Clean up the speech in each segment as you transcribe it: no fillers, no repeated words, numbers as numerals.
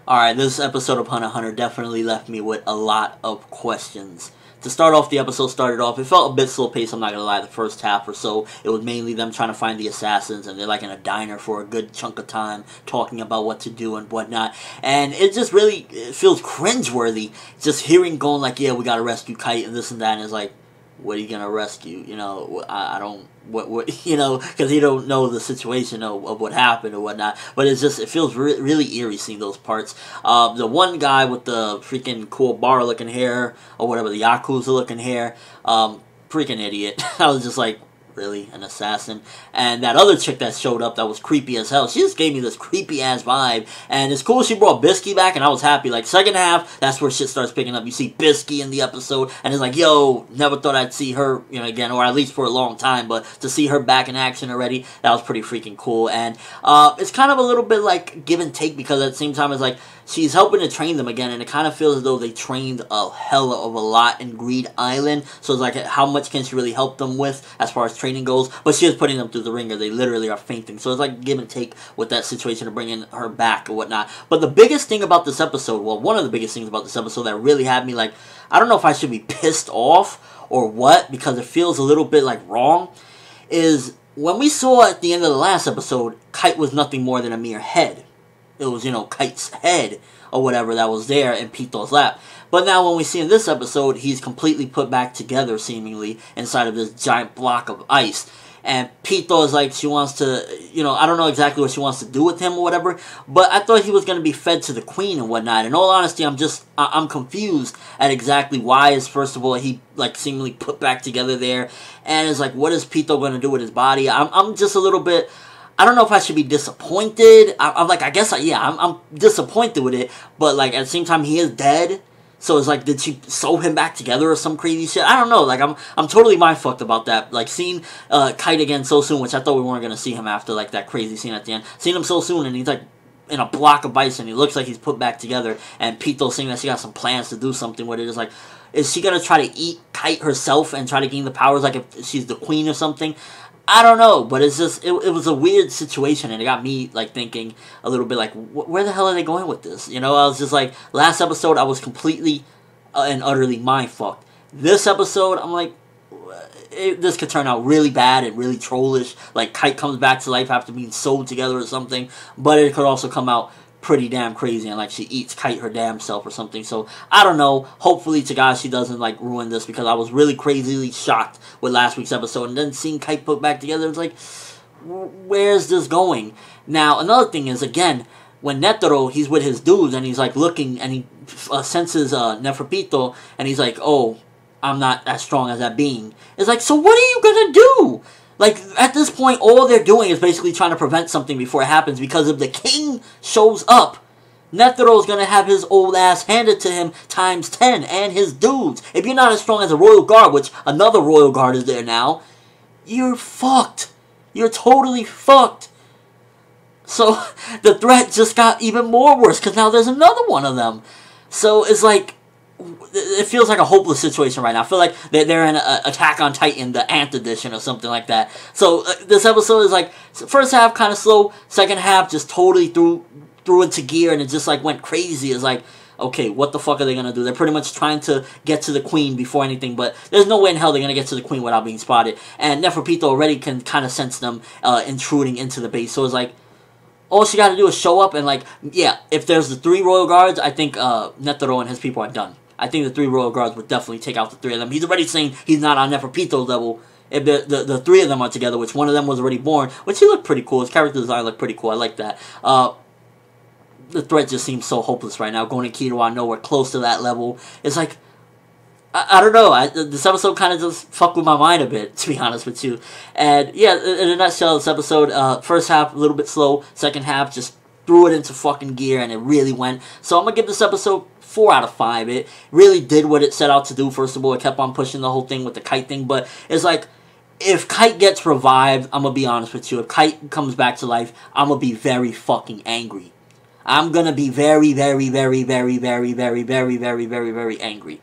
Alright, this episode of Hunter x Hunter definitely left me with a lot of questions. To start off, the episode started off, it felt a bit slow-paced, I'm not gonna lie, the first half or so. It was mainly them trying to find the assassins, and they're like in a diner for a good chunk of time, talking about what to do and whatnot. And it just really, it feels cringeworthy, just hearing going like, yeah, we gotta rescue Kite and this and that, and it's like, what are you gonna rescue? You know, I don't, you know, because you don't know the situation of what happened or whatnot. But it's just, it feels really eerie seeing those parts. The one guy with the freaking cool bar-looking hair, or whatever, the Yakuza-looking hair, freaking idiot. I was just like, really? An assassin? And that other chick that showed up that was creepy as hell, she just gave me this creepy-ass vibe. And it's cool she brought Bisky back, and I was happy. Like, second half, that's where shit starts picking up. You see Bisky in the episode, and it's like, yo, never thought I'd see her, you know, again, or at least for a long time, but to see her back in action already, that was pretty freaking cool. And it's kind of a little bit like give and take, because at the same time, it's like, she's helping to train them again, and it kind of feels as though they trained a hell of a lot in Greed Island. So it's like, how much can she really help them with as far as training goes? But she is putting them through the ringer. They literally are fainting. So it's like give and take with that situation of bringing her back or whatnot. But the biggest thing about this episode, well, one of the biggest things about this episode that really had me like, I don't know if I should be pissed off or what, because it feels a little bit like wrong, is when we saw at the end of the last episode, Kite was nothing more than a mere head. It was, you know, Kite's head or whatever that was there in Pito's lap. But now when we see in this episode, he's completely put back together, seemingly, inside of this giant block of ice. And Pito is like, she wants to, you know, I don't know exactly what she wants to do with him or whatever, but I thought he was going to be fed to the queen and whatnot. In all honesty, I'm confused at exactly why is, first of all, he, like, seemingly put back together there. And it's like, what is Pito going to do with his body? I'm just a little bit, I don't know if I should be disappointed. I'm like, I guess, I'm disappointed with it. But, like, at the same time, he is dead. So it's like, did she sew him back together or some crazy shit? I don't know. Like, I'm totally mind-fucked about that. Like, seeing Kite again so soon, which I thought we weren't going to see him after, like, that crazy scene at the end. Seeing him so soon, and he's, like, in a block of ice, and he looks like he's put back together. And Pito's saying that she got some plans to do something with it. It's like, is she going to try to eat Kite herself and try to gain the powers, like, if she's the queen or something? I don't know, but it's just, it was a weird situation, and it got me, like, thinking a little bit, like, where the hell are they going with this? You know, I was just like, last episode, I was completely and utterly mind-fucked. This episode, I'm like, this could turn out really bad and really trollish, like, Kite comes back to life after being sewed together or something, but it could also come out pretty damn crazy, and like she eats Kite her damn self or something. So I don't know, hopefully Tagashi doesn't like ruin this, because I was really crazily shocked with last week's episode, and then seeing Kite put back together, it's like, where's this going? Now another thing is, again, when Netero, he's with his dudes and he's like looking, and he senses Neferpito, and he's like, oh, I'm not as strong as that being. It's like, so what are you gonna do? Like, at this point, all they're doing is basically trying to prevent something before it happens, because if the king shows up, Netero's gonna have his old ass handed to him times 10, and his dudes. If you're not as strong as a royal guard, which another royal guard is there now, you're fucked. You're totally fucked. So, the threat just got even more worse, because now there's another one of them. So, it's like, it feels like a hopeless situation right now. I feel like they're in Attack on Titan, the Ant Edition or something like that. So this episode is like, first half kind of slow, second half just totally threw into gear, and it just like went crazy. It's like, okay, what the fuck are they going to do? They're pretty much trying to get to the queen before anything, but there's no way in hell they're going to get to the queen without being spotted. And Neferpito already can kind of sense them intruding into the base. So it's like, all she got to do is show up, and like, yeah, if there's the 3 royal guards, I think Netero and his people are done. I think the 3 royal guards would definitely take out the 3 of them. He's already saying he's not on Neferpito's level. If the 3 of them are together, which one of them was already born, which he looked pretty cool. His character design looked pretty cool. I like that. The threat just seems so hopeless right now. Going to Kito, nowhere close to that level. It's like, I don't know. This episode kind of just fucked with my mind a bit, to be honest with you. And yeah, in a nutshell, this episode, first half a little bit slow, second half just threw it into fucking gear, and it really went. So I'm gonna give this episode 4 out of 5. It really did what it set out to do. First of all, it kept on pushing the whole thing with the Kite thing, but it's like, if Kite gets revived, I'm gonna be honest with you, if Kite comes back to life, I'm gonna be very fucking angry. I'm gonna be very, very, very, very, very, very, very, very, very, very angry.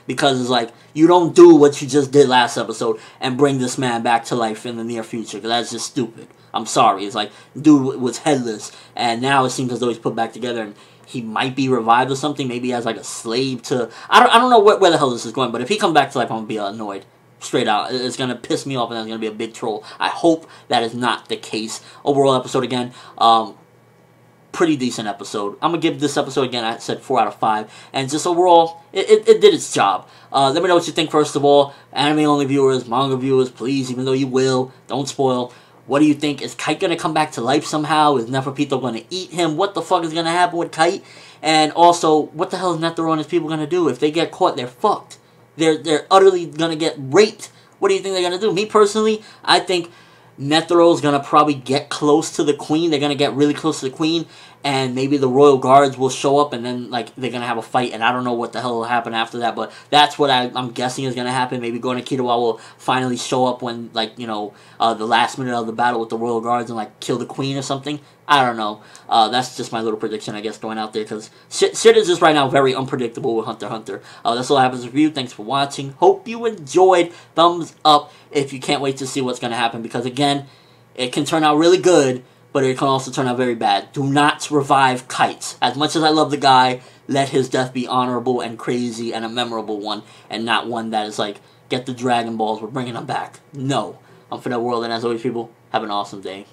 Because it's like, you don't do what you just did last episode and bring this man back to life in the near future, because that's just stupid. I'm sorry. It's like, dude was headless, and now it seems as though he's put back together, and he might be revived or something. Maybe as like a slave to... I don't know where the hell this is going, but if he comes back to life, I'm going to be annoyed. Straight out. It's going to piss me off, and it's going to be a big troll. I hope that is not the case. Overall episode, again, pretty decent episode. I'm going to give this episode, again, I said 4 out of 5. And just overall, it did its job. Let me know what you think, first of all. Anime-only viewers, manga viewers, please, even though you will, don't spoil. What do you think? Is Kite going to come back to life somehow? Is Neferpito going to eat him? What the fuck is going to happen with Kite? And also, what the hell is Netero and his people going to do? If they get caught, they're fucked. They're utterly going to get raped. What do you think they're going to do? Me, personally, I think Netero's going to probably get close to the queen. They're going to get really close to the queen, and maybe the royal guards will show up, and then like they're going to have a fight, and I don't know what the hell will happen after that, but that's what I'm guessing is going to happen. Maybe Go no Kitawa will finally show up when, like, you know, the last minute of the battle with the royal guards and, like, kill the queen or something. I don't know. That's just my little prediction, I guess, going out there, because shit is just right now very unpredictable with Hunter x Hunter. That's all I have as a review. Thanks for watching. Hope you enjoyed. Thumbs up if you can't wait to see what's going to happen, because, again, it can turn out really good, but it can also turn out very bad. Do not revive Kite. As much as I love the guy, let his death be honorable and crazy and a memorable one, and not one that is like, get the Dragon Balls, we're bringing them back. No. I'm ForneverWorld, and as always, people, have an awesome day.